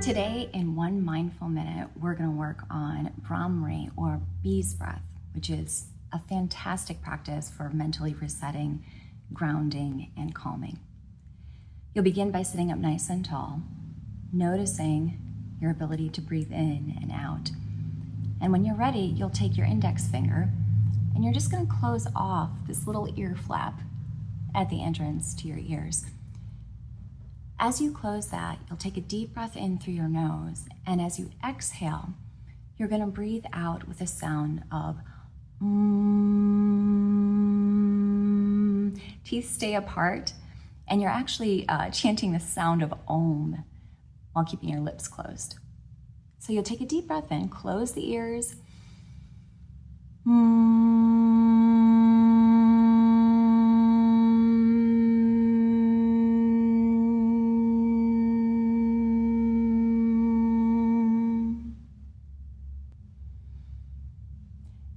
Today, in 1 mindful minute, we're going to work on Bhramari, or bee's breath, which is a fantastic practice for mentally resetting, grounding, and calming. You'll begin by sitting up nice and tall, noticing your ability to breathe in and out. And when you're ready, you'll take your index finger and you're just going to close off this little ear flap at the entrance to your ears. As you close that, you'll take a deep breath in through your nose, and as you exhale, you're going to breathe out with a sound of Teeth stay apart, and you're actually chanting the sound of Om while keeping your lips closed. So you'll take a deep breath in, close the ears,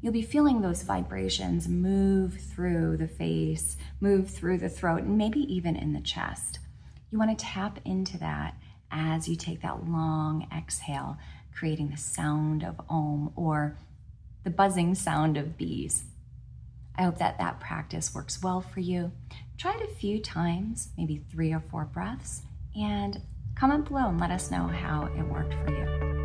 You'll be feeling those vibrations move through the face, move through the throat, and maybe even in the chest. You want to tap into that as you take that long exhale, creating the sound of Om, or the buzzing sound of bees. I hope that practice works well for you. Try it a few times, maybe 3 or 4 breaths, and comment below and let us know how it worked for you.